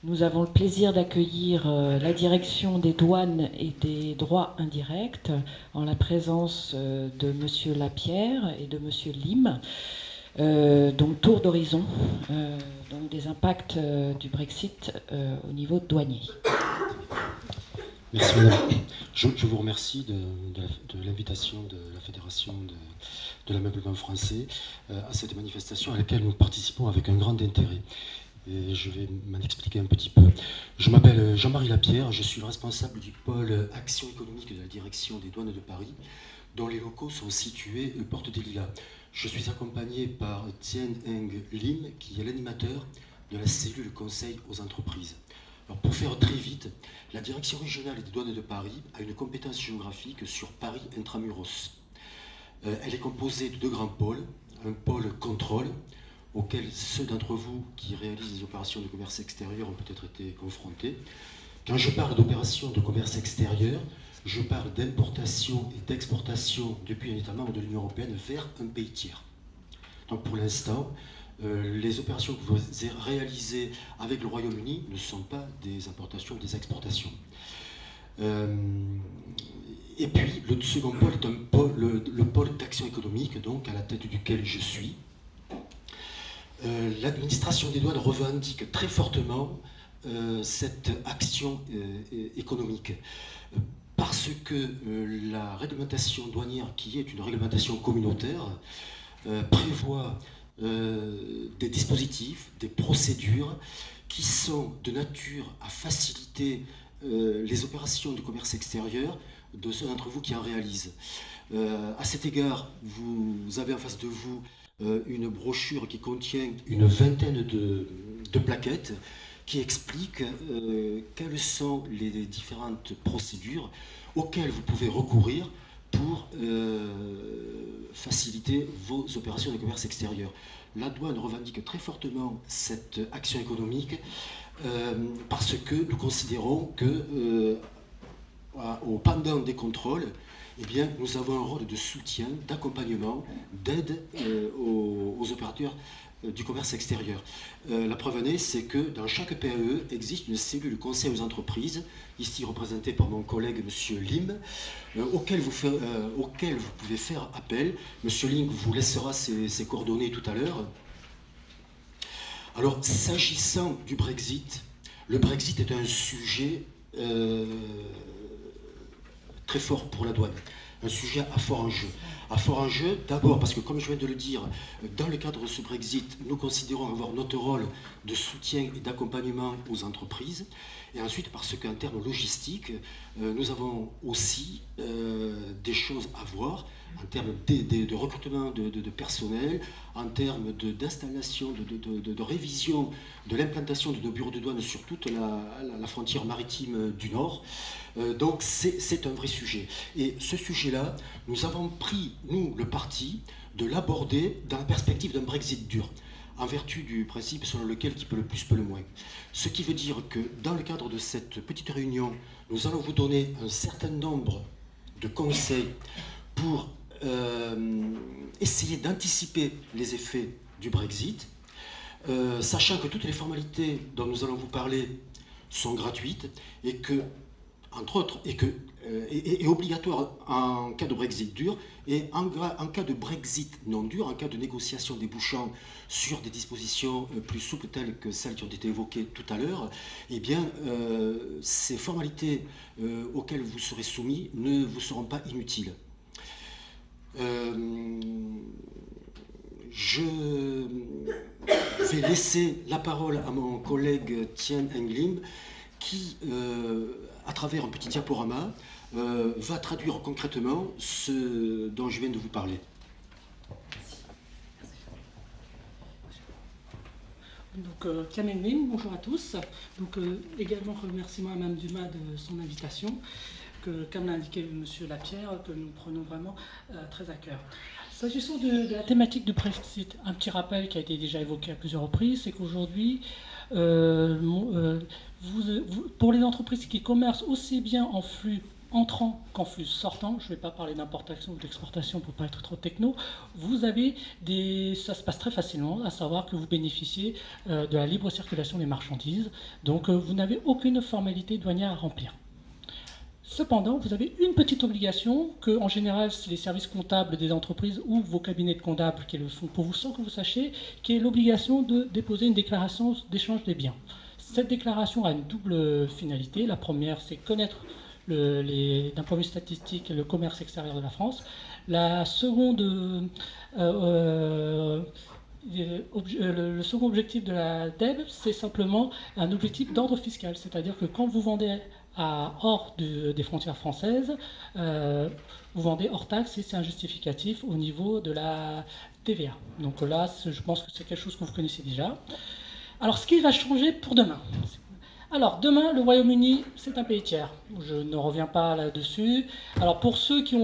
Nous avons le plaisir d'accueillir la direction des douanes et des droits indirects en la présence de Monsieur Lapierre et de Monsieur Lim. Donc tour d'horizon donc des impacts du Brexit au niveau douanier. Merci madame. Je vous remercie de l'invitation de la Fédération de l'ameublement français à cette manifestation à laquelle nous participons avec un grand intérêt. Et je vais m'en expliquer un petit peu. Je m'appelle Jean-Marie Lapierre, je suis le responsable du pôle action économique de la direction des douanes de Paris, dont les locaux sont situés porte des Lilas. Je suis accompagné par Tien Eng Lim, qui est l'animateur de la cellule conseil aux entreprises. Alors pour faire très vite, la direction régionale des douanes de Paris a une compétence géographique sur Paris intramuros. Elle est composée de deux grands pôles, un pôle contrôle, auquel ceux d'entre vous qui réalisent des opérations de commerce extérieur ont peut-être été confrontés. Quand je parle d'opérations de commerce extérieur, je parle d'importation et d'exportation depuis un État membre de l'Union européenne vers un pays tiers. Donc pour l'instant, les opérations que vous réalisez avec le Royaume-Uni ne sont pas des importations, des exportations. Et puis le second pôle est le pôle d'action économique, donc à la tête duquel je suis. L'administration des douanes revendique très fortement cette action économique parce que la réglementation douanière, qui est une réglementation communautaire, prévoit des dispositifs, des procédures qui sont de nature à faciliter les opérations de commerce extérieur de ceux d'entre vous qui en réalisent. À cet égard, vous avez en face de vous une brochure qui contient une vingtaine de plaquettes qui expliquent quelles sont les différentes procédures auxquelles vous pouvez recourir pour faciliter vos opérations de commerce extérieur. La douane revendique très fortement cette action économique parce que nous considérons que au pendant des contrôles, eh bien, nous avons un rôle de soutien, d'accompagnement, d'aide aux opérateurs du commerce extérieur. La preuve en est, c'est que dans chaque PAE existe une cellule conseil aux entreprises, ici représentée par mon collègue M. Lim, auquel vous pouvez faire appel. M. Lim vous laissera ses coordonnées tout à l'heure. Alors, s'agissant du Brexit, le Brexit est un sujet très fort pour la douane, un sujet à fort enjeu. À fort enjeu, d'abord parce que, comme je viens de le dire, dans le cadre de ce Brexit, nous considérons avoir notre rôle de soutien et d'accompagnement aux entreprises, et ensuite parce qu'en termes logistiques, nous avons aussi des choses à voir en termes de recrutement de personnel, en termes d'installation, de révision de l'implantation de nos bureaux de douane sur toute la frontière maritime du Nord. Donc c'est un vrai sujet. Et ce sujet-là, nous avons pris, nous, le parti de l'aborder dans la perspective d'un Brexit dur, en vertu du principe selon lequel qui peut le plus peut le moins. Ce qui veut dire que dans le cadre de cette petite réunion, nous allons vous donner un certain nombre de conseils pour essayer d'anticiper les effets du Brexit, sachant que toutes les formalités dont nous allons vous parler sont gratuites et que, entre autres, et obligatoire en cas de Brexit dur, et en cas de Brexit non dur, en cas de négociation débouchant sur des dispositions plus souples telles que celles qui ont été évoquées tout à l'heure, eh bien, ces formalités auxquelles vous serez soumis ne vous seront pas inutiles. Je vais laisser la parole à mon collègue Tien Eng Lim qui, à travers un petit diaporama, va traduire concrètement ce dont je viens de vous parler. Donc, Tien Eng Lim, bonjour à tous. Donc, également remerciements à Mme Dumas de son invitation, que, comme l'a indiqué M. Lapierre, que nous prenons vraiment très à cœur. S'agissant de la thématique du Brexit, un petit rappel qui a été déjà évoqué à plusieurs reprises, c'est qu'aujourd'hui, pour les entreprises qui commercent aussi bien en flux entrant qu'en flux sortant. Je ne vais pas parler d'importation ou d'exportation pour ne pas être trop techno. Ça se passe très facilement, à savoir que vous bénéficiez de la libre circulation des marchandises. Donc vous n'avez aucune formalité douanière à remplir. Cependant, vous avez une petite obligation que, en général, c'est les services comptables des entreprises ou vos cabinets de comptables qui le font pour vous sans que vous sachiez, qui est l'obligation de déposer une déclaration d'échange des biens. Cette déclaration a une double finalité. La première, c'est connaître d'un point de vue statistique le commerce extérieur de la France. La seconde, le second objectif de la DEB, c'est simplement un objectif d'ordre fiscal, c'est-à-dire que quand vous vendez hors des frontières françaises, vous vendez hors taxe et c'est un justificatif au niveau de la TVA. Donc là, je pense que c'est quelque chose que vous connaissez déjà. Alors, ce qui va changer pour demain. Alors, demain, le Royaume-Uni, c'est un pays tiers. Je ne reviens pas là-dessus. Alors, pour ceux qui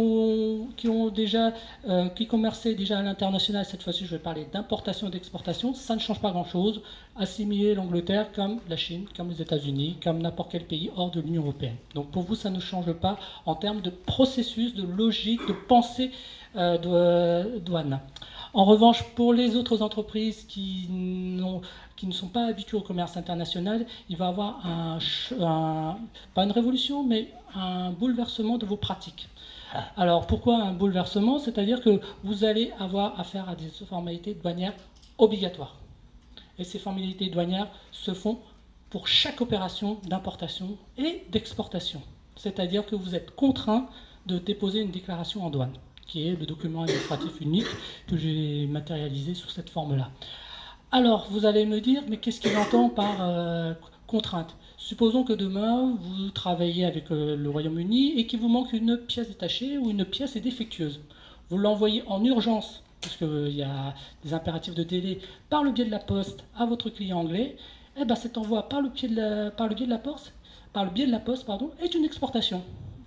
commerçaient déjà à l'international, cette fois-ci, je vais parler d'importation et d'exportation. Ça ne change pas grand-chose. Assimiler l'Angleterre comme la Chine, comme les États-Unis, comme n'importe quel pays hors de l'Union européenne. Donc, pour vous, ça ne change pas en termes de processus, de logique, de pensée de douane. En revanche, pour les autres entreprises qui ne sont pas habituées au commerce international, il va y avoir pas une révolution, mais un bouleversement de vos pratiques. Alors, pourquoi un bouleversement? C'est-à-dire que vous allez avoir affaire à des formalités douanières obligatoires. Et ces formalités douanières se font pour chaque opération d'importation et d'exportation. C'est-à-dire que vous êtes contraint de déposer une déclaration en douane, qui est le document administratif unique que j'ai matérialisé sous cette forme-là. Alors, vous allez me dire, mais qu'est-ce qu'il entend par contrainte? Supposons que demain, vous travaillez avec le Royaume-Uni et qu'il vous manque une pièce détachée ou une pièce est défectueuse. Vous l'envoyez en urgence, parce qu'il y a des impératifs de délai, par le biais de la poste à votre client anglais. Eh bien, cet envoi par le biais de la poste, est une exportation.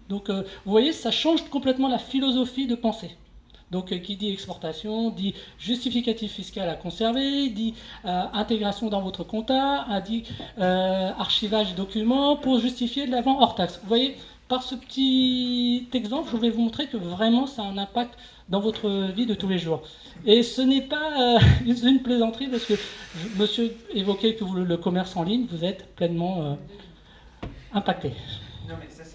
Donc, vous voyez, ça change complètement la philosophie de pensée. Donc, qui dit exportation, dit justificatif fiscal à conserver, dit intégration dans votre compta, dit archivage de documents pour justifier de la vente hors taxe. Vous voyez, par ce petit exemple, je vais vous montrer que vraiment, ça a un impact dans votre vie de tous les jours. Et ce n'est pas une plaisanterie, parce que monsieur évoquait que le commerce en ligne, vous êtes pleinement impacté. Non, mais ça, c'est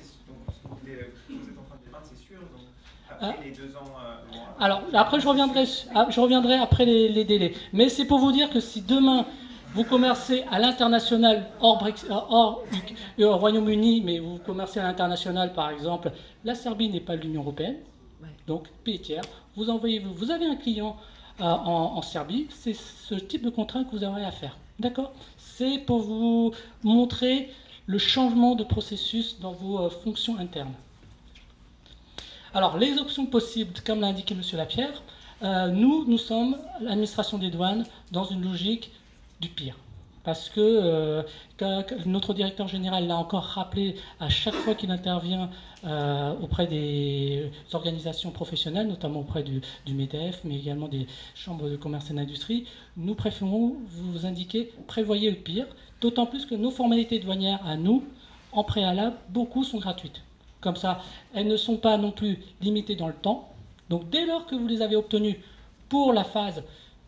vous êtes en train de débattre, c'est sûr. Donc, après les 2 ans. Alors, après, je reviendrai après les délais. Mais c'est pour vous dire que si demain, vous commercez à l'international hors Royaume-Uni, mais vous commercez à l'international, par exemple, la Serbie n'est pas l'Union européenne, donc pays tiers, vous avez un client en Serbie, c'est ce type de contrainte que vous aurez à faire. D'accord? C'est pour vous montrer le changement de processus dans vos fonctions internes. Alors, les options possibles, comme l'a indiqué M. Lapierre, nous sommes, l'administration des douanes, dans une logique du pire. Parce que notre directeur général l'a encore rappelé à chaque fois qu'il intervient auprès des organisations professionnelles, notamment auprès du MEDEF, mais également des chambres de commerce et d'industrie, nous préférons vous indiquer, prévoyez le pire, d'autant plus que nos formalités douanières à nous, en préalable, beaucoup sont gratuites. Comme ça, elles ne sont pas non plus limitées dans le temps. Donc dès lors que vous les avez obtenues pour la phase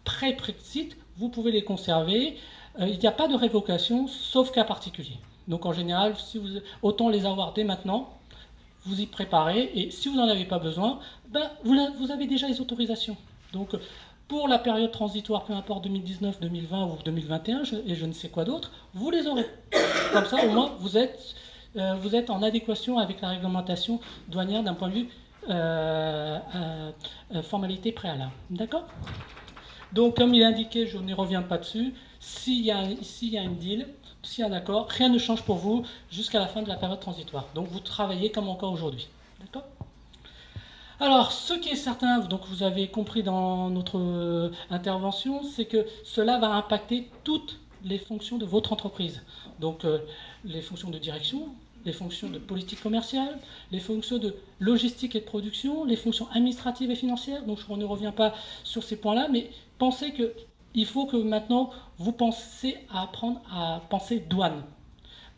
pré-Brexit, vous pouvez les conserver. Il n'y a pas de révocation, sauf cas particulier. Donc en général, autant les avoir dès maintenant, vous y préparez, et si vous n'en avez pas besoin, vous avez déjà les autorisations. Donc pour la période transitoire, peu importe 2019, 2020 ou 2021, et je ne sais quoi d'autre, vous les aurez. Comme ça, au moins, vous êtes en adéquation avec la réglementation douanière d'un point de vue formalité préalable. D'accord? Donc, comme il est indiqué, je n'y reviens pas dessus, s'il y a une deal, s'il y a un accord, rien ne change pour vous jusqu'à la fin de la période transitoire. Donc, vous travaillez comme encore aujourd'hui. D'accord? Alors, ce qui est certain, donc vous avez compris dans notre intervention, c'est que cela va impacter toutes les fonctions de votre entreprise. Donc, les fonctions de direction, les fonctions de politique commerciale, les fonctions de logistique et de production, les fonctions administratives et financières. Donc, on ne revient pas sur ces points-là, mais pensez qu'il faut que maintenant, vous pensiez à apprendre à penser douane.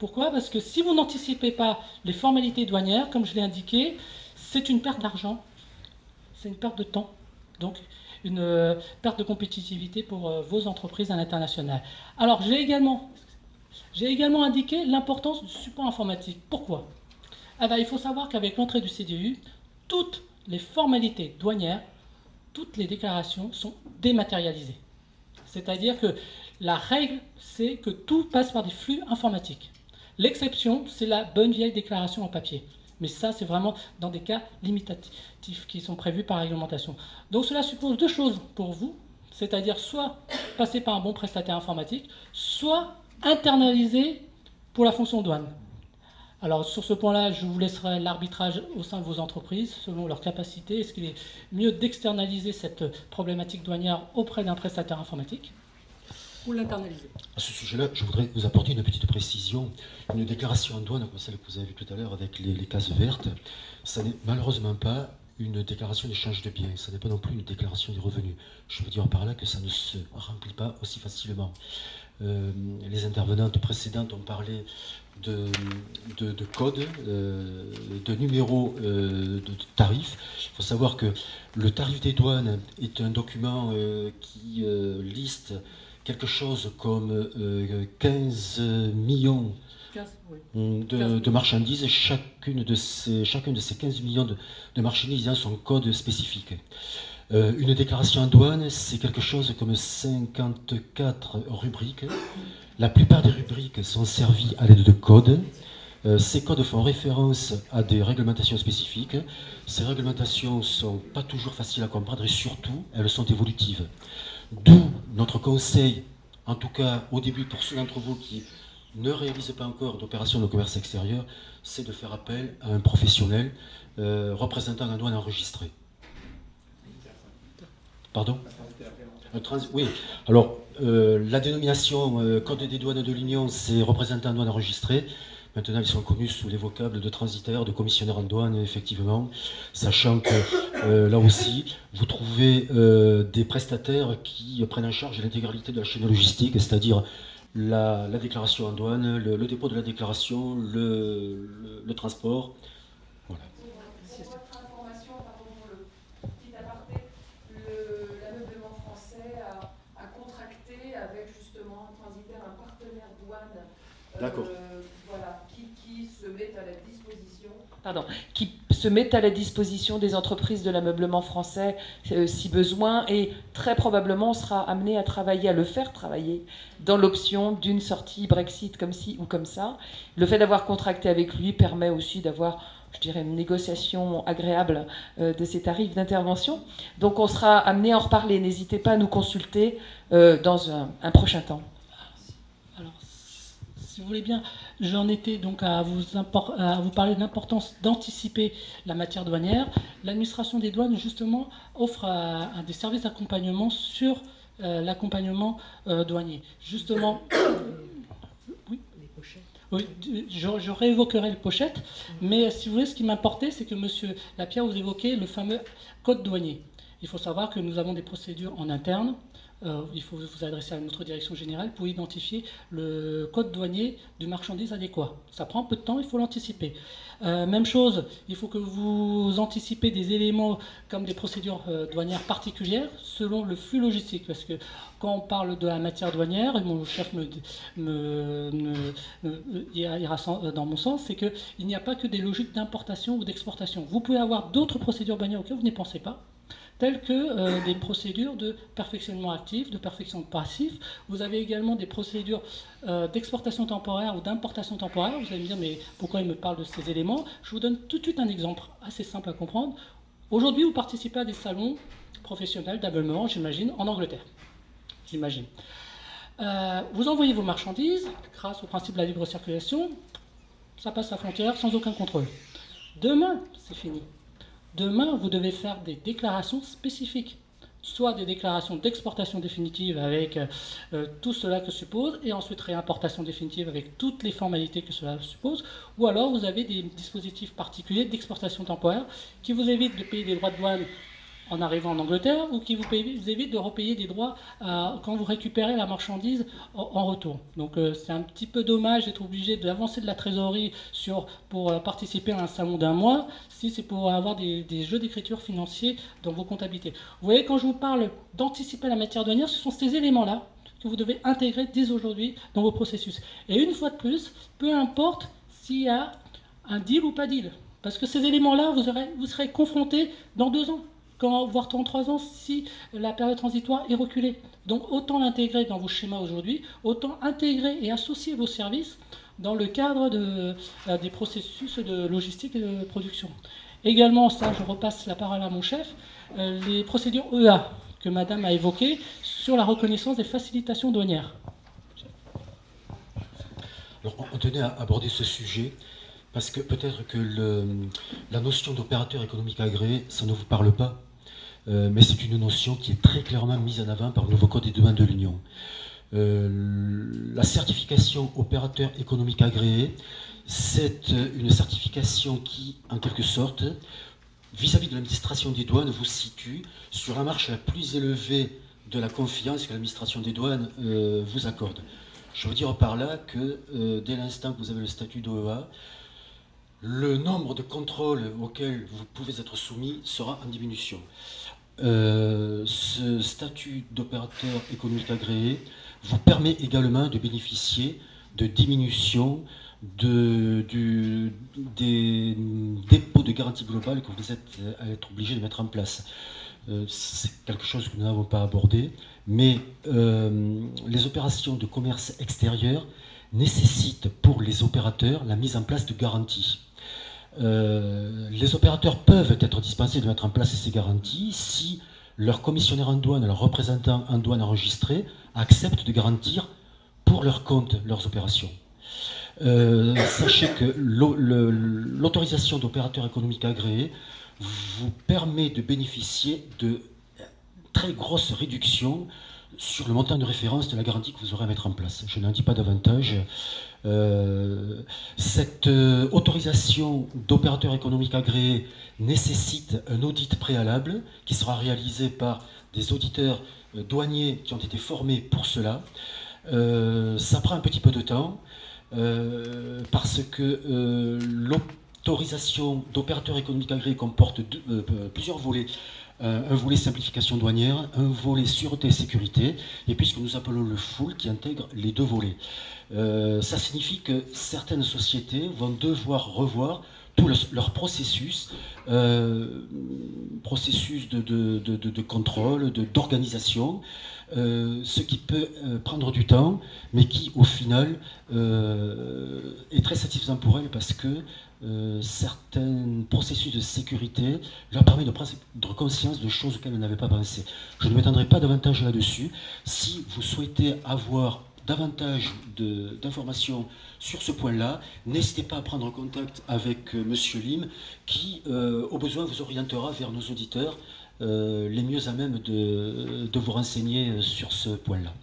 Pourquoi? Parce que si vous n'anticipez pas les formalités douanières, comme je l'ai indiqué, c'est une perte d'argent, c'est une perte de temps, donc une perte de compétitivité pour vos entreprises à l'international. Alors, j'ai également indiqué l'importance du support informatique. Pourquoi? Ah ben, il faut savoir qu'avec l'entrée du CDU, toutes les formalités douanières, toutes les déclarations sont dématérialisées. C'est-à-dire que la règle, c'est que tout passe par des flux informatiques. L'exception, c'est la bonne vieille déclaration en papier. Mais ça, c'est vraiment dans des cas limitatifs qui sont prévus par réglementation. Donc cela suppose deux choses pour vous, c'est-à-dire soit passer par un bon prestataire informatique, soit internaliser pour la fonction douane. Alors sur ce point-là, je vous laisserai l'arbitrage au sein de vos entreprises, selon leur capacité. Est-ce qu'il est mieux d'externaliser cette problématique douanière auprès d'un prestataire informatique ou l'internaliser? À ce sujet-là, je voudrais vous apporter une petite précision. Une déclaration en douane, comme celle que vous avez vue tout à l'heure avec les cases vertes, ça n'est malheureusement pas une déclaration d'échange de biens, ça n'est pas non plus une déclaration des revenus. Je veux dire par là que ça ne se remplit pas aussi facilement. Les intervenantes précédentes ont parlé de codes, de numéros de tarifs. Il faut savoir que le tarif des douanes est un document qui liste quelque chose comme 15 millions de marchandises. Chacun de ces 15 millions de marchandises a son code spécifique. Une déclaration en douane, c'est quelque chose comme 54 rubriques. La plupart des rubriques sont servies à l'aide de codes. Ces codes font référence à des réglementations spécifiques. Ces réglementations ne sont pas toujours faciles à comprendre et surtout, elles sont évolutives. D'où notre conseil, en tout cas au début pour ceux d'entre vous qui ne réalisent pas encore d'opération de commerce extérieur, c'est de faire appel à un professionnel représentant la douane enregistrée. Pardon? Oui. Alors, la dénomination Code des douanes de l'Union, c'est représentant en douane enregistré. Maintenant, ils sont connus sous les vocables de transitaire, de commissionnaire en douane, effectivement, sachant que là aussi, vous trouvez des prestataires qui prennent en charge l'intégralité de la chaîne logistique, c'est-à-dire la déclaration en douane, le dépôt de la déclaration, le transport. Voilà. Pour votre information, pardon pour le petit aparté, l'ameublement français a contracté avec justement un transitaire, un partenaire douane. D'accord. Voilà, qui se met à la disposition. Pardon, qui se met à la disposition des entreprises de l'ameublement français si besoin, et très probablement on sera amené à travailler, à le faire travailler dans l'option d'une sortie Brexit comme ci ou comme ça. Le fait d'avoir contracté avec lui permet aussi d'avoir, je dirais, une négociation agréable de ces tarifs d'intervention. Donc on sera amené à en reparler. N'hésitez pas à nous consulter dans un prochain temps. Alors, si vous voulez bien, j'en étais donc à vous parler de l'importance d'anticiper la matière douanière. L'administration des douanes, justement, offre des services d'accompagnement sur l'accompagnement douanier. Justement, oui, les pochettes. Oui, je réévoquerai les pochettes, mais si vous voulez, ce qui m'importait, c'est que M. Lapierre, vous évoquez le fameux code douanier. Il faut savoir que nous avons des procédures en interne. Il faut vous adresser à notre direction générale pour identifier le code douanier du marchandise adéquat. Ça prend un peu de temps, il faut l'anticiper. Même chose, il faut que vous anticipez des éléments comme des procédures douanières particulières selon le flux logistique. Parce que quand on parle de la matière douanière, et mon chef ira dans mon sens, c'est qu'il n'y a pas que des logiques d'importation ou d'exportation. Vous pouvez avoir d'autres procédures douanières auxquelles vous n'y pensez pas, telles que des procédures de perfectionnement actif, de perfectionnement passif. Vous avez également des procédures d'exportation temporaire ou d'importation temporaire. Vous allez me dire, mais pourquoi il me parle de ces éléments? Je vous donne tout de suite un exemple assez simple à comprendre. Aujourd'hui, vous participez à des salons professionnels d'ameublement, j'imagine, en Angleterre. J'imagine. Vous envoyez vos marchandises, grâce au principe de la libre circulation, ça passe la frontière sans aucun contrôle. Demain, c'est fini. Demain, vous devez faire des déclarations spécifiques, soit des déclarations d'exportation définitive avec tout cela que suppose, et ensuite réimportation définitive avec toutes les formalités que cela suppose, ou alors vous avez des dispositifs particuliers d'exportation temporaire qui vous évitent de payer des droits de douane en arrivant en Angleterre ou qui vous évite de repayer des droits quand vous récupérez la marchandise en retour. Donc c'est un petit peu dommage d'être obligé d'avancer de la trésorerie pour participer à un salon d'un mois si c'est pour avoir des jeux d'écriture financiers dans vos comptabilités. Vous voyez, quand je vous parle d'anticiper la matière douanière, ce sont ces éléments-là que vous devez intégrer dès aujourd'hui dans vos processus. Et une fois de plus, peu importe s'il y a un deal ou pas deal, parce que ces éléments-là, vous serez confrontés dans 2 ans, voire dans 3 ans, si la période transitoire est reculée. Donc autant l'intégrer dans vos schémas aujourd'hui, autant intégrer et associer vos services dans le cadre des processus de logistique et de production. Également, ça, je repasse la parole à mon chef, les procédures EA que Madame a évoquées sur la reconnaissance des facilitations douanières. Alors, on tenait à aborder ce sujet parce que peut-être que la notion d'opérateur économique agréé, ça ne vous parle pas, mais c'est une notion qui est très clairement mise en avant par le nouveau Code des douanes de l'Union. La certification opérateur économique agréé, c'est une certification qui, en quelque sorte, vis-à-vis de l'administration des douanes, vous situe sur la marche la plus élevée de la confiance que l'administration des douanes vous accorde. Je veux dire par là que dès l'instant que vous avez le statut d'OEA, le nombre de contrôles auxquels vous pouvez être soumis sera en diminution. Ce statut d'opérateur économique agréé vous permet également de bénéficier de diminution des dépôts de garantie globale que vous êtes à être obligé de mettre en place. C'est quelque chose que nous n'avons pas abordé, mais les opérations de commerce extérieur nécessitent pour les opérateurs la mise en place de garanties. Les opérateurs peuvent être dispensés de mettre en place ces garanties si leur commissionnaire en douane, leur représentant en douane enregistré acceptent de garantir pour leur compte leurs opérations. Sachez que l'autorisation d'opérateur économique agréé vous permet de bénéficier de très grosses réductions sur le montant de référence de la garantie que vous aurez à mettre en place. Je n'en dis pas davantage. Cette autorisation d'opérateur économique agréé nécessite un audit préalable qui sera réalisé par des auditeurs douaniers qui ont été formés pour cela. Ça prend un petit peu de temps parce que l'autorisation d'opérateur économique agréé comporte plusieurs volets. Un volet simplification douanière, un volet sûreté et sécurité, et puis ce que nous appelons le full qui intègre les 2 volets. Ça signifie que certaines sociétés vont devoir revoir tout leur processus de contrôle, d'organisation, ce qui peut prendre du temps, mais qui au final est très satisfaisant pour elles parce que certains processus de sécurité leur permettent de prendre conscience de choses auxquelles elles n'avaient pas pensé. Je ne m'étendrai pas davantage là-dessus. Si vous souhaitez avoir davantage d'informations sur ce point-là, n'hésitez pas à prendre contact avec Monsieur Lim qui, au besoin, vous orientera vers nos auditeurs les mieux à même de vous renseigner sur ce point-là.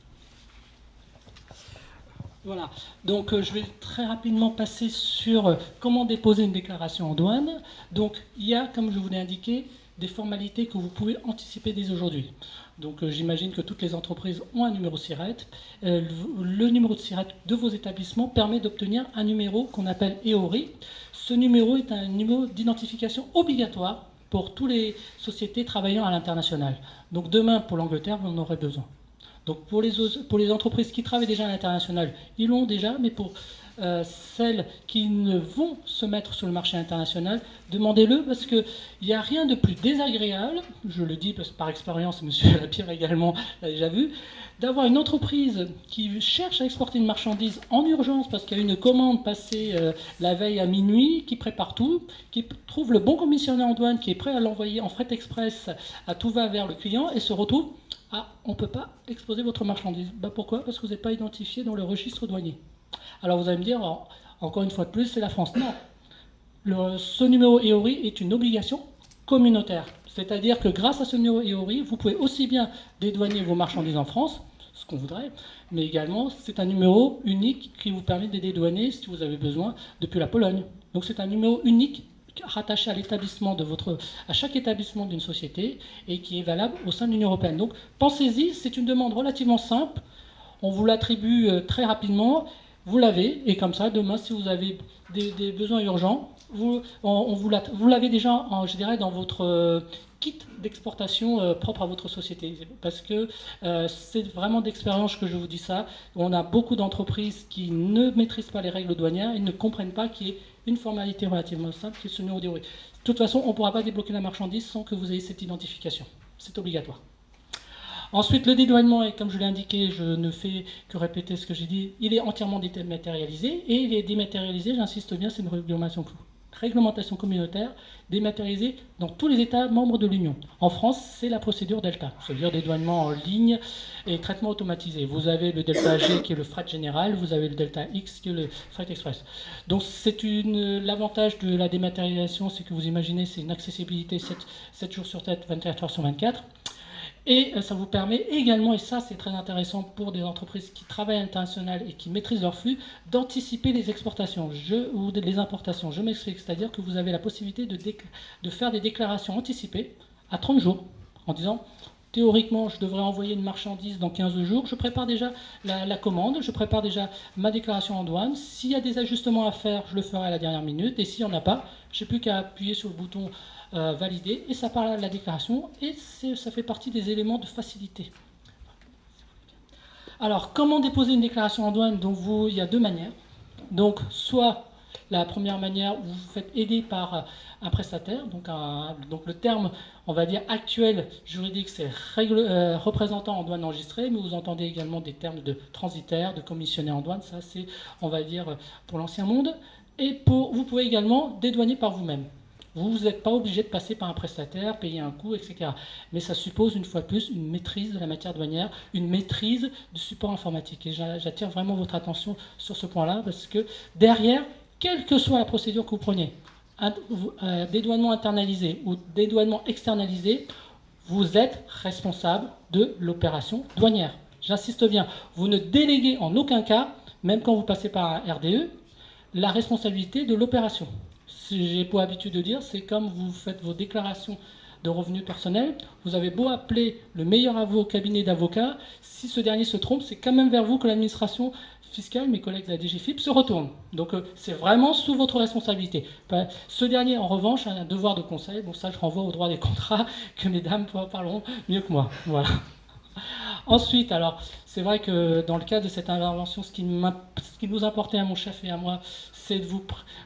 Voilà, donc je vais très rapidement passer sur comment déposer une déclaration en douane. Donc il y a, comme je vous l'ai indiqué, des formalités que vous pouvez anticiper dès aujourd'hui. Donc j'imagine que toutes les entreprises ont un numéro SIRET. Le numéro de SIRET de vos établissements permet d'obtenir un numéro qu'on appelle EORI. Ce numéro est un numéro d'identification obligatoire pour toutes les sociétés travaillant à l'international. Donc demain, pour l'Angleterre, vous en aurez besoin. Donc pour les entreprises qui travaillent déjà à l'international, ils l'ont déjà, mais pour celles qui ne vont se mettre sur le marché international, demandez-le parce qu'il n'y a rien de plus désagréable, je le dis parce que par expérience, M. Lapierre également l'a déjà vu, d'avoir une entreprise qui cherche à exporter une marchandise en urgence parce qu'il y a une commande passée la veille à minuit, qui prépare tout, qui trouve le bon commissionnaire en douane, qui est prêt à l'envoyer en fret express à tout va vers le client et se retrouve « Ah, on ne peut pas exposer votre marchandise. » Pourquoi ? Parce que vous n'êtes pas identifié dans le registre douanier. Alors vous allez me dire, encore une fois de plus, c'est la France. Non. Ce numéro EORI est une obligation communautaire. C'est-à-dire que grâce à ce numéro EORI, vous pouvez aussi bien dédouaner vos marchandises en France, ce qu'on voudrait, mais également c'est un numéro unique qui vous permet de dédouaner, si vous avez besoin, depuis la Pologne. Donc c'est un numéro unique rattaché à chaque établissement d'une société et qui est valable au sein de l'Union européenne. Donc pensez-y, c'est une demande relativement simple, on vous l'attribue très rapidement, vous l'avez, et comme ça, demain, si vous avez des besoins urgents, vous l'avez déjà, je dirais, dans votre kit d'exportation propre à votre société. Parce que c'est vraiment d'expérience que je vous dis ça. On a beaucoup d'entreprises qui ne maîtrisent pas les règles douanières et ne comprennent pas qu'il y ait une formalité relativement simple qui est ce numéro déroulé. De toute façon, on ne pourra pas débloquer la marchandise sans que vous ayez cette identification. C'est obligatoire. Ensuite, le dédouanement, et comme je l'ai indiqué, je ne fais que répéter ce que j'ai dit, il est entièrement dématérialisé, et il est dématérialisé, j'insiste bien, c'est une réglementation communautaire dématérialisée dans tous les États membres de l'Union. En France, c'est la procédure Delta, c'est-à-dire dédouanement en ligne et traitement automatisé. Vous avez le Delta G qui est le fret général, vous avez le Delta X qui est le fret express. Donc l'avantage de la dématérialisation, c'est que vous imaginez, c'est une accessibilité 7 jours sur 7, 24 heures sur 24. Et ça vous permet également, et ça c'est très intéressant pour des entreprises qui travaillent à l'international et qui maîtrisent leur flux, d'anticiper les exportations ou les importations. Je m'explique, c'est-à-dire que vous avez la possibilité de faire des déclarations anticipées à 30 jours, en disant, théoriquement, je devrais envoyer une marchandise dans 15 jours, je prépare déjà la commande, je prépare déjà ma déclaration en douane, s'il y a des ajustements à faire, je le ferai à la dernière minute, et s'il n'y en a pas, je n'ai plus qu'à appuyer sur le bouton validé, et ça part de la déclaration, et ça fait partie des éléments de facilité. Alors, comment déposer une déclaration en douane? Donc, il y a deux manières. Donc, soit la première manière, vous vous faites aider par un prestataire, donc le terme, on va dire, actuel juridique, c'est représentant en douane enregistré, mais vous entendez également des termes de transitaire, de commissionnaire en douane, ça c'est, on va dire, pour l'ancien monde, et vous pouvez également dédouaner par vous-même. Vous n'êtes pas obligé de passer par un prestataire, payer un coût, etc. Mais ça suppose, une fois de plus, une maîtrise de la matière douanière, une maîtrise du support informatique. Et j'attire vraiment votre attention sur ce point-là, parce que derrière, quelle que soit la procédure que vous preniez, dédouanement internalisé ou dédouanement externalisé, vous êtes responsable de l'opération douanière. J'insiste bien, vous ne déléguez en aucun cas, même quand vous passez par un RDE, la responsabilité de l'opération. J'ai pour habitude de dire, c'est comme vous faites vos déclarations de revenus personnels, vous avez beau appeler le meilleur cabinet d'avocats, si ce dernier se trompe, c'est quand même vers vous que l'administration fiscale, mes collègues de la DGFiP, se retourne. Donc c'est vraiment sous votre responsabilité. Ce dernier, en revanche, a un devoir de conseil. Bon, ça, je renvoie au droit des contrats, que mesdames parleront mieux que moi. Voilà. Ensuite, alors, c'est vrai que dans le cadre de cette intervention, ce qui nous importait à mon chef et à moi, c'est de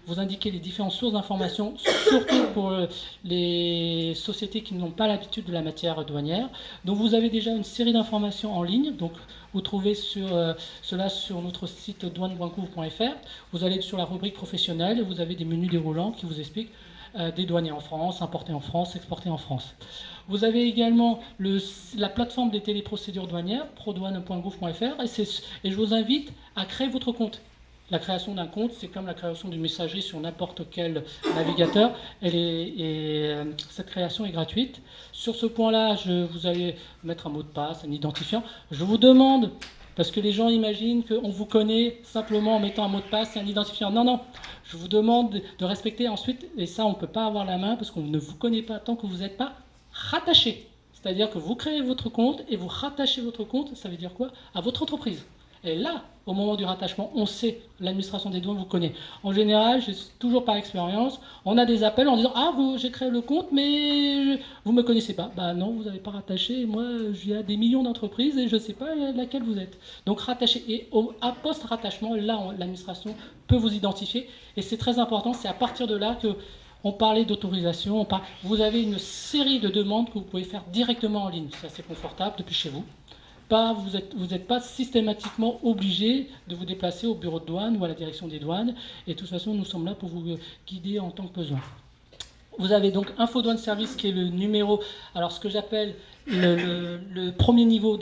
vous indiquer les différentes sources d'informations, surtout pour les sociétés qui n'ont pas l'habitude de la matière douanière. Donc vous avez déjà une série d'informations en ligne, donc vous trouvez cela sur notre site douane.gouv.fr. Vous allez sur la rubrique professionnelle et vous avez des menus déroulants qui vous expliquent dédouaner en France, importer en France, exporter en France. Vous avez également la plateforme des téléprocédures douanières, prodouane.gouv.fr, et je vous invite à créer votre compte. La création d'un compte, c'est comme la création d'une messagerie sur n'importe quel navigateur. Cette création est gratuite. Sur ce point-là, vous allez mettre un mot de passe, un identifiant. Je vous demande, parce que les gens imaginent qu'on vous connaît simplement en mettant un mot de passe et un identifiant. Non, non. Je vous demande de respecter ensuite, et ça on ne peut pas avoir la main parce qu'on ne vous connaît pas tant que vous n'êtes pas rattaché. C'est-à-dire que vous créez votre compte et vous rattachez votre compte, ça veut dire quoi? À votre entreprise. Et là, au moment du rattachement, on sait, l'administration des douanes vous connaît. En général, toujours par expérience, on a des appels en disant « Ah, j'ai créé le compte, mais vous ne me connaissez pas. » Bah non, vous n'avez pas rattaché. Moi, il y a des millions d'entreprises et je ne sais pas laquelle vous êtes. Donc rattachez. Et à post-rattachement, là, l'administration peut vous identifier. Et c'est très important, c'est à partir de là que on parlait d'autorisation. Vous avez une série de demandes que vous pouvez faire directement en ligne. C'est assez confortable depuis chez vous. Vous n'êtes pas systématiquement obligé de vous déplacer au bureau de douane ou à la direction des douanes. Et de toute façon, nous sommes là pour vous guider en tant que besoin. Vous avez donc Info Douane Service qui est le numéro, alors ce que j'appelle le premier niveau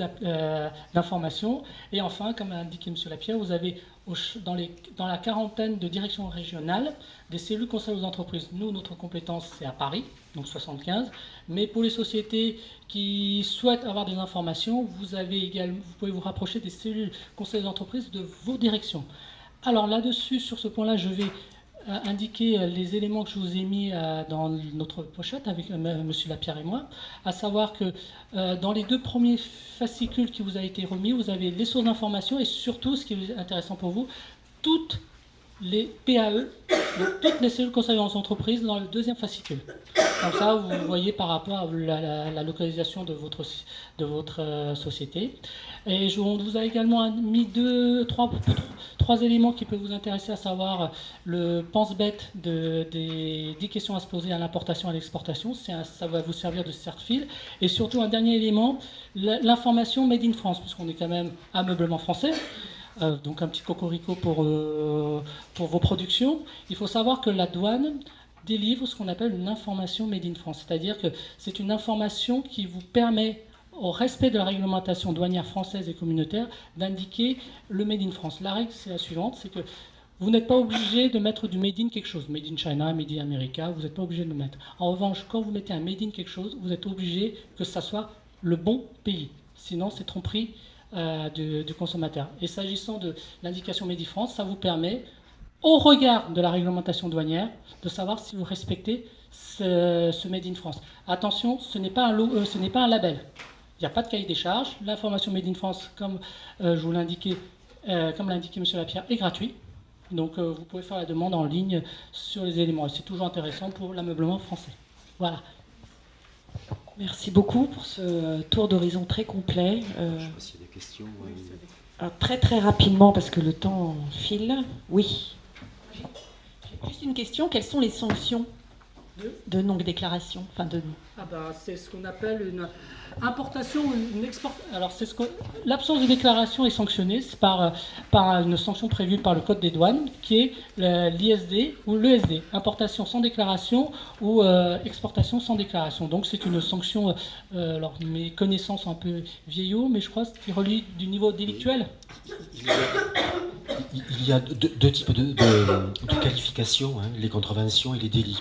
d'information. Et enfin, comme a indiqué M. Lapierre, vous avez dans la quarantaine de directions régionales des cellules conseils aux entreprises. Nous, notre compétence, c'est à Paris, donc 75. Mais pour les sociétés qui souhaitent avoir des informations, vous pouvez vous rapprocher des cellules conseils aux entreprises de vos directions. Alors là-dessus, sur ce point-là, je vais indiquer les éléments que je vous ai mis dans notre pochette avec M. Lapierre et moi, à savoir que dans les 2 premiers fascicules qui vous a été remis, vous avez les sources d'information et surtout, ce qui est intéressant pour vous, toutes les PAE, donc toutes les cellules conseillers en entreprise dans le 2e fascicule. Comme ça, vous voyez par rapport à la localisation de votre société. Et on vous a également mis 3 éléments qui peuvent vous intéresser, à savoir le pense-bête des 10 questions à se poser à l'importation et à l'exportation. Ça va vous servir de cert-fil. Et surtout, un dernier élément, l'information Made in France, puisqu'on est quand même ameublement français. Donc un petit cocorico pour vos productions. Il faut savoir que la douane délivre ce qu'on appelle une information Made in France. C'est-à-dire que c'est une information qui vous permet, au respect de la réglementation douanière française et communautaire, d'indiquer le Made in France. La règle, c'est la suivante, c'est que vous n'êtes pas obligé de mettre du Made in quelque chose. Made in China, Made in America, vous n'êtes pas obligé de le mettre. En revanche, quand vous mettez un Made in quelque chose, vous êtes obligé que ça soit le bon pays. Sinon, c'est tromperie du consommateur. Et s'agissant de l'indication Made in France, ça vous permet, au regard de la réglementation douanière, de savoir si vous respectez ce Made in France. Attention, ce n'est pas un label. Il n'y a pas de cahier des charges. L'information Made in France, comme je vous l'indiquais, comme l'a indiqué M. Lapierre, est gratuit. Donc vous pouvez faire la demande en ligne sur les éléments. C'est toujours intéressant pour l'ameublement français. Voilà. Merci beaucoup pour ce tour d'horizon très complet. Je ne sais pas s'il y a des questions. Alors, très très rapidement, parce que le temps file. Oui. J'ai juste une question. Quelles sont les sanctions de non-déclaration, C'est ce qu'on appelle une importation ou une exportation. Alors, l'absence de déclaration est sanctionnée par une sanction prévue par le Code des douanes, qui est l'ISD ou l'ESD, importation sans déclaration ou exportation sans déclaration. Donc, c'est une sanction, alors mes connaissances sont un peu vieillots, mais je crois qui relie du niveau délictuel. Il y a 2 types de qualifications, les contraventions et les délits.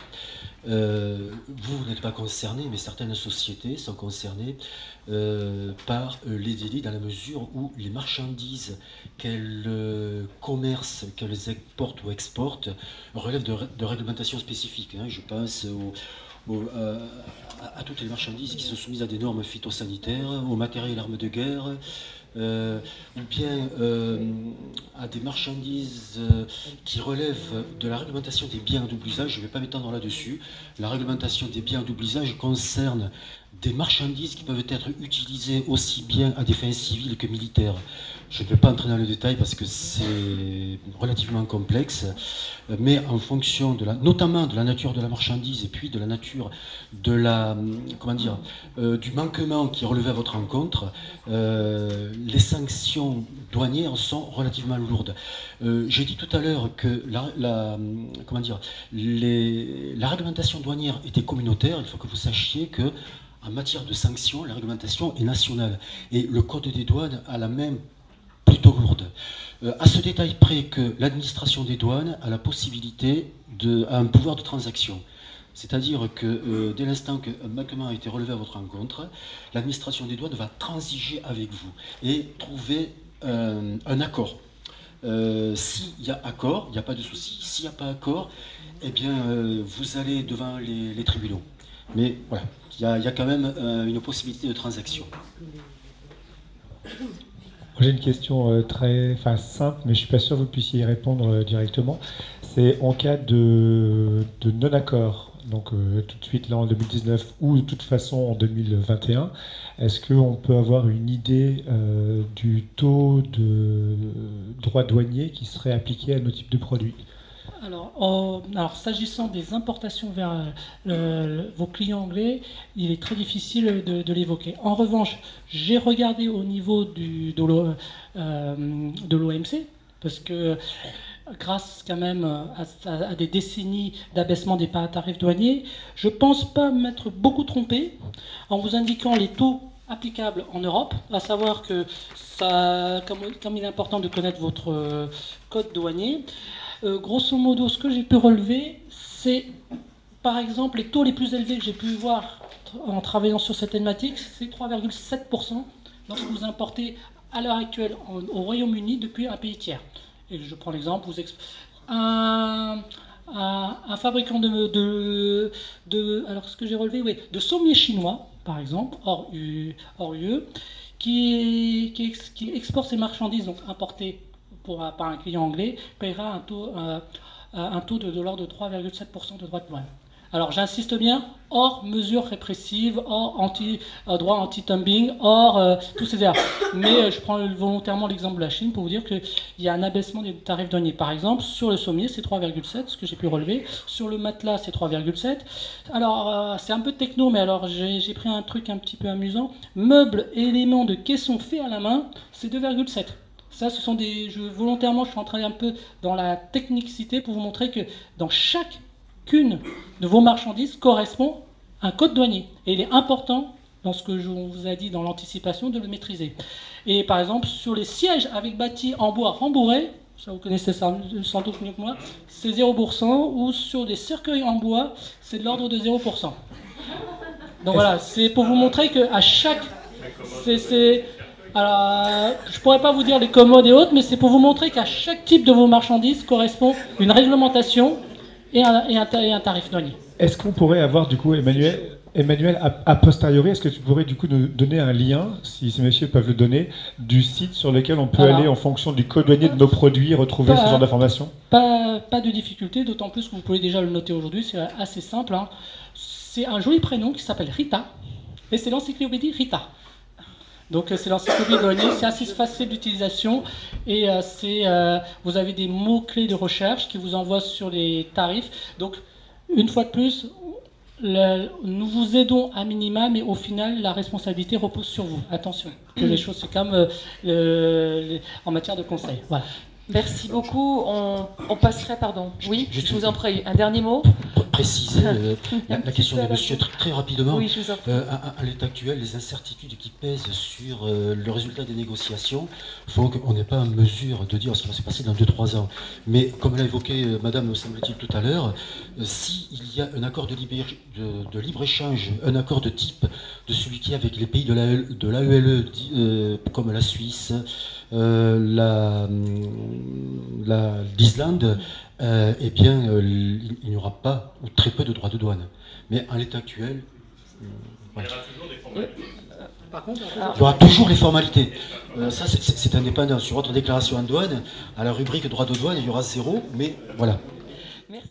Vous n'êtes pas concerné, mais certaines sociétés sont concernées par les délits dans la mesure où les marchandises qu'elles commercent, qu'elles importent ou exportent relèvent de réglementations spécifiques. Je pense à toutes les marchandises qui sont soumises à des normes phytosanitaires, au matériel et armes de guerre, ou bien à des marchandises qui relèvent de la réglementation des biens à double usage. Je ne vais pas m'étendre là-dessus. La réglementation des biens à double usage concerne des marchandises qui peuvent être utilisées aussi bien à des fins civiles que militaires. Je ne vais pas entrer dans le détail parce que c'est relativement complexe, mais en fonction notamment de la nature de la marchandise et puis de la nature de du manquement qui est relevé à votre encontre, les sanctions douanières sont relativement lourdes. J'ai dit tout à l'heure que la réglementation douanière était communautaire. Il faut que vous sachiez que en matière de sanctions, la réglementation est nationale et le Code des douanes a la même plutôt lourde. À ce détail près que l'administration des douanes a la possibilité a un pouvoir de transaction. C'est-à-dire que dès l'instant qu'un manquement a été relevé à votre encontre, l'administration des douanes va transiger avec vous et trouver un accord. S'il y a accord, il n'y a pas de souci. S'il n'y a pas accord, eh bien, vous allez devant les tribunaux. Mais voilà, il y a quand même une possibilité de transaction. J'ai une question simple, mais je ne suis pas sûr que vous puissiez y répondre directement. C'est en cas de non-accord, donc tout de suite là en 2019 ou de toute façon en 2021, est-ce qu'on peut avoir une idée du taux de droit douanier qui serait appliqué à nos types de produits ? Alors, s'agissant des importations vers vos clients anglais, il est très difficile de l'évoquer. En revanche, j'ai regardé au niveau de l'OMC, parce que grâce quand même à des décennies d'abaissement des tarifs douaniers, je ne pense pas m'être beaucoup trompé en vous indiquant les taux applicables en Europe, à savoir que comme il est important de connaître votre code douanier, grosso modo, ce que j'ai pu relever, c'est par exemple les taux les plus élevés que j'ai pu voir en travaillant sur cette thématique, c'est 3,7% lorsque vous importez à l'heure actuelle au Royaume-Uni depuis un pays tiers. Et je prends l'exemple, un un fabricant alors ce que j'ai relevé, oui, de sommiers chinois, par exemple, hors UE, qui exporte ses marchandises, donc importées par un client anglais, paiera un taux de l'ordre de 3,7% de droits de douane. Alors j'insiste bien, hors mesures répressives, hors droit anti-tumbling, hors tous ces erreurs. Mais je prends volontairement l'exemple de la Chine pour vous dire qu'il y a un abaissement des tarifs douaniers. Par exemple, sur le sommier, c'est 3,7, ce que j'ai pu relever. Sur le matelas, c'est 3,7. Alors, c'est un peu techno, mais alors j'ai pris un truc un petit peu amusant. Meubles et éléments de caisson faits à la main, c'est 2,7. Ça, ce sont volontairement, je suis entré un peu dans la technicité pour vous montrer que dans chacune de vos marchandises correspond un code douanier. Et il est important, dans ce que je vous ai dit dans l'anticipation, de le maîtriser. Et par exemple, sur les sièges avec bâtis en bois rembourrés, ça vous connaissez ça sans doute mieux que moi, c'est 0%, ou sur des cercueils en bois, c'est de l'ordre de 0%. Donc voilà, c'est pour vous montrer qu'à chaque... Alors, je ne pourrais pas vous dire les commodes et autres, mais c'est pour vous montrer qu'à chaque type de vos marchandises correspond une réglementation et un tarif douanier. Est-ce qu'on pourrait avoir du coup, Emmanuel, a posteriori, est-ce que tu pourrais du coup nous donner un lien, si ces messieurs peuvent le donner, du site sur lequel on peut aller en fonction du code douanier de nos produits, retrouver ce genre d'informations? Pas de difficulté, d'autant plus que vous pouvez déjà le noter aujourd'hui, c'est assez simple. Hein. C'est un joli prénom qui s'appelle Rita, et c'est l'encyclopédie Rita. Donc c'est l'encyclopédie douanier, c'est assez facile d'utilisation et vous avez des mots-clés de recherche qui vous envoient sur les tarifs. Donc une fois de plus, nous vous aidons à minima, mais au final la responsabilité repose sur vous. Attention, que les choses se calment en matière de conseil. Voilà. Merci beaucoup. On passerait, pardon. Oui, je vous en prie. Un dernier mot. Préciser la question de monsieur très rapidement. Oui, je vous en prie. À l'état actuel, les incertitudes qui pèsent sur le résultat des négociations font qu'on n'est pas en mesure de dire ce qui va se passer dans 2-3 ans. Mais comme l'a évoqué madame, me semble-t-il, tout à l'heure, s'il y a un accord de libre-échange, un accord de type de celui qui est avec les pays de l'AELE, comme la Suisse, l'Islande, eh bien, il n'y aura pas ou très peu de droits de douane. Mais à l'état actuel, voilà. Il y aura toujours les formalités. Ça, c'est indépendant. Sur votre déclaration en douane, à la rubrique droits de douane, il y aura 0, mais voilà. Merci.